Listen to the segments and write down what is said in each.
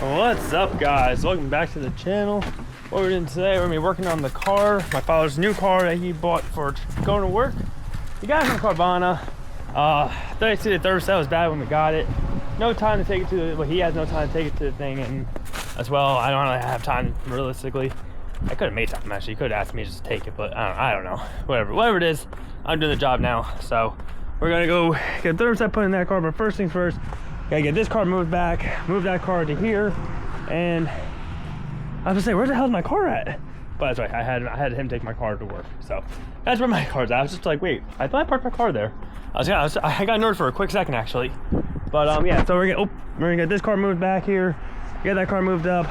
What's up, guys? Welcome back to the channel. What we're doing today, we're gonna be working on the car, my father's new car that he bought for going to work. He got it from Carvana. 32 to thermostat was bad when we got it. No time to take it to the, well, he has no time to take it to the thing, and as well, I don't really have time realistically. I could have made time actually. He could have asked me just to take it, but I don't know. Whatever it is, I'm doing the job now. So we're gonna go get the thermostat put in that car, but first things first, gotta get this car moved back, move that car to here, and I was gonna say, where the hell's my car at? But that's right, I had him take my car to work, so that's where my car's at. I was just like, wait, I thought I parked my car there. I got nervous for a quick second actually, but yeah. So we're gonna get this car moved back here, get that car moved up.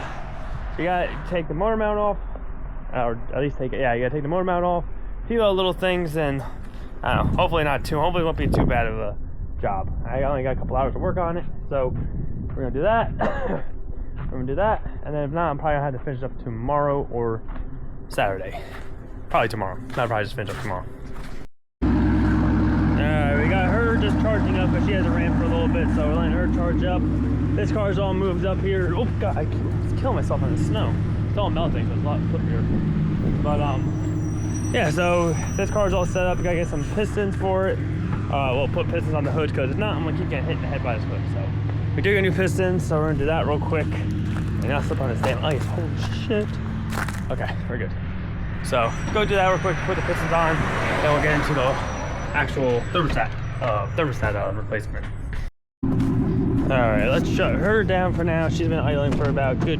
So you gotta take the motor mount off, or at least take it. Yeah, you gotta take the motor mount off. A few other little things, and I don't know. Hopefully it won't be too bad of a job. I only got a couple hours to work on it, so we're gonna do that. We're gonna do that, and then if not, I'm probably gonna have to finish it up tomorrow or Saturday. Probably tomorrow. I'll probably just finish up tomorrow. Alright, we got her just charging up, but she hasn't ran for a little bit, so we're letting her charge up. This car's all moved up here. Oh god, I was killing myself in the snow. It's all melting, so it's a lot slippier. But yeah, so this car's all set up. We gotta get some pistons for it. We'll put pistons on the hood, because if not, I'm gonna keep getting hit in the head by this hood. So we do get new pistons, so we're gonna do that real quick. And not slip on this damn ice. Holy shit. Okay, we're good. So go do that real quick, put the pistons on, then we'll get into the actual thermostat replacement. Alright, let's shut her down for now. She's been idling for about a good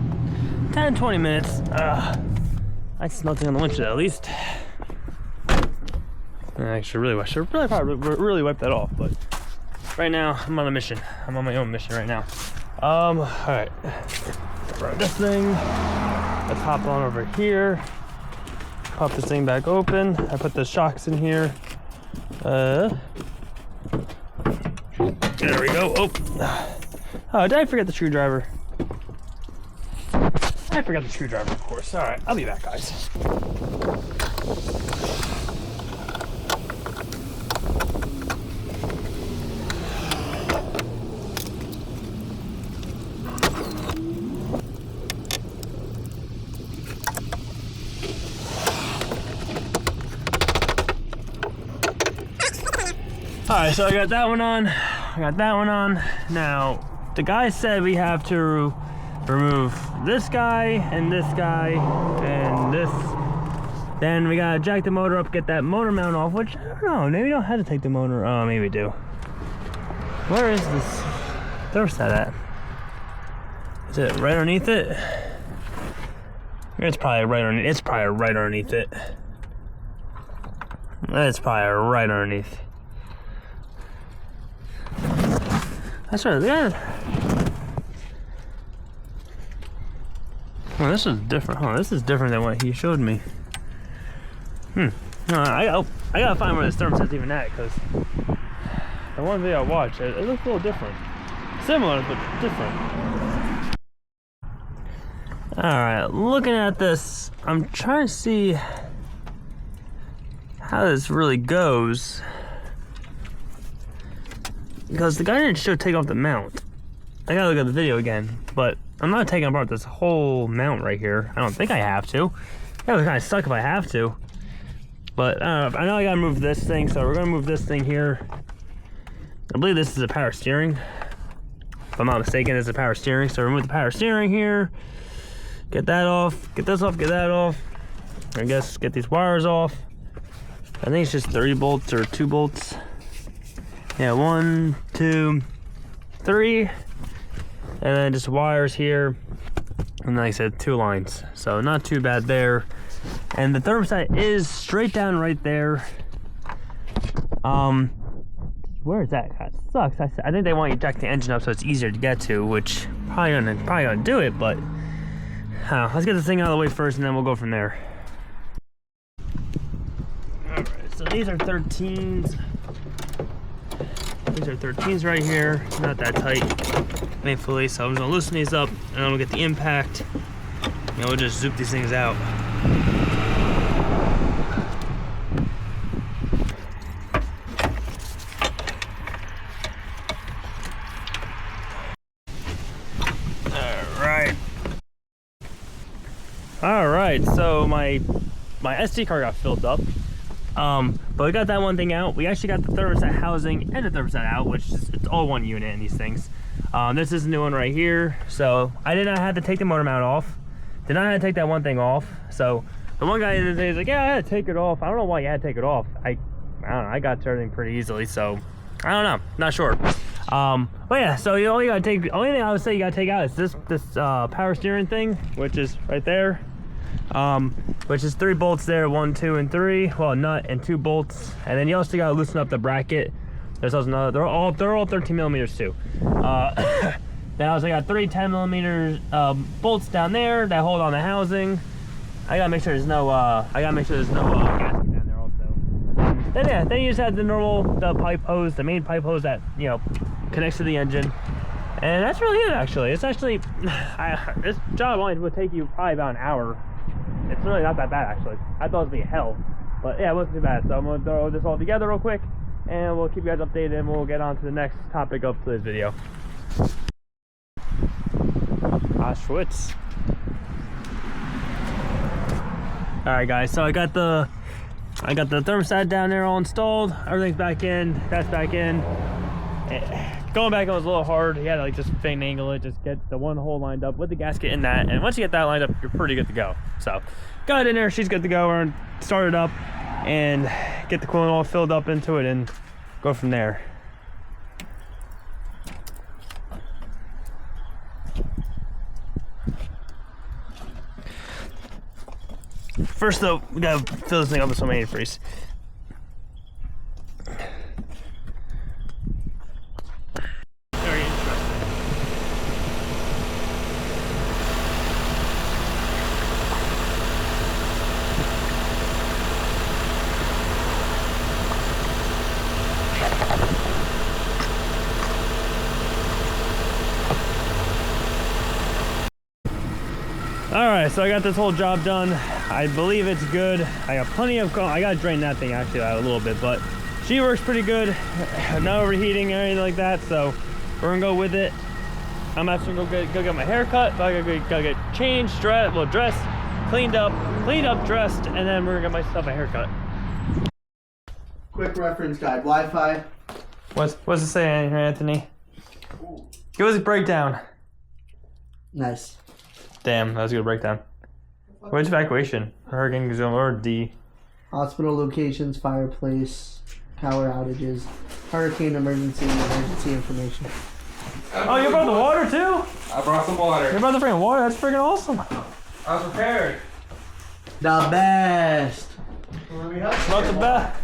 10-20 minutes. I smell something on the windshield at least. I should probably wipe that off, but right now I'm on a mission. I'm on my own mission right now. Alright. Grab this thing. Let's hop on over here. Pop this thing back open. I put the shocks in here. There we go. Oh, did I forget the screwdriver? I forgot the screwdriver, of course. Alright, I'll be back, guys. Alright, so I got that one on. Now, the guy said we have to remove this guy and this guy and this. Then we gotta jack the motor up, get that motor mount off, which I don't know, maybe we don't have to take the motor. Oh, maybe we do. Where is this thermostat at? Is it right underneath it? It's probably right underneath. It's probably right underneath it. It's probably right underneath. That's right, yeah. Well, this is different, huh? This is different than what he showed me. No, I gotta find where this thermostat's even at, because the one video I watched, it looks a little different. Similar, but different. Alright, looking at this, I'm trying to see how this really goes. Because the guy didn't show take off the mount. I gotta look at the video again, but I'm not taking apart this whole mount right here. I don't think I have to. That would kind of suck if I have to. But I know I gotta move this thing, so we're gonna move this thing here. I believe this is a power steering. If I'm not mistaken, it's a power steering. So remove the power steering here. Get that off. Get this off. Get that off. I guess get these wires off. I think it's just 3 bolts or 2 bolts. Yeah, 1, 2, 3, and then just wires here, and like I said, 2 lines, so not too bad there. And the thermostat is straight down right there. Where is that? That sucks. I think they want you to jack the engine up so it's easier to get to, which probably gonna do it, but let's get this thing out of the way first, and then we'll go from there. All right, so these are 13s. These are 13s right here, not that tight, thankfully. So I'm just gonna loosen these up, and then we'll get the impact, and we'll just zoop these things out. All right, so my SD card got filled up. But we got that one thing out. We actually got the thermostat housing and the thermostat out, which is, it's all one unit in these things. This is a new one right here. So I did not have to take the motor mount off. Did not have to take that one thing off. So the one guy the other day is like, yeah, I had to take it off. I don't know why you had to take it off. I don't know, I got to everything pretty easily, so I don't know, not sure. But yeah, so the only thing I would say you gotta take out is this power steering thing, which is right there. Which is 3 bolts there, 1, 2, and 3. Well, nut and 2 bolts, and then you also gotta loosen up the bracket. There's also another. They're all 13 millimeters too. Then I also got 3 10 millimeters bolts down there that hold on the housing. I gotta make sure there's no. Gasket down there also. Then yeah, then you just have the pipe hose, the main pipe hose that connects to the engine. And that's really it, actually. It's actually, this job only would take you probably about an hour. It's really not that bad, actually. I thought it would be hell, but yeah, it wasn't too bad. So I'm gonna throw this all together real quick, and we'll keep you guys updated, and we'll get on to the next topic of today's video. Auschwitz. All right, guys. So I got the thermostat down there all installed. Everything's back in. That's back in. Going back, it was a little hard. You had to like just finagle it, just get the one hole lined up with the gasket in that, and once you get that lined up, you're pretty good to go. So got it in there, she's good to go. We're gonna start it up and get the coolant all filled up into it and go from there. First though, we gotta fill this thing up with some antifreeze. Alright, so I got this whole job done. I believe it's good. I got plenty of I gotta drain that thing actually out a little bit, but she works pretty good. No overheating or anything like that, so we're gonna go with it. I'm actually gonna go get my hair cut, but I gotta get changed, dressed, cleaned up, dressed, and then we're gonna get myself a haircut. Quick reference guide, Wi-Fi. What's it saying here, Anthony? Give us a breakdown. Nice. Damn, that was a good breakdown. Where's evacuation? Hurricane zone or D? Hospital locations, fireplace, power outages, hurricane emergency information. Oh, you brought the water too? I brought some water. You brought the freaking water? That's freaking awesome. I was prepared. The best. Not the best.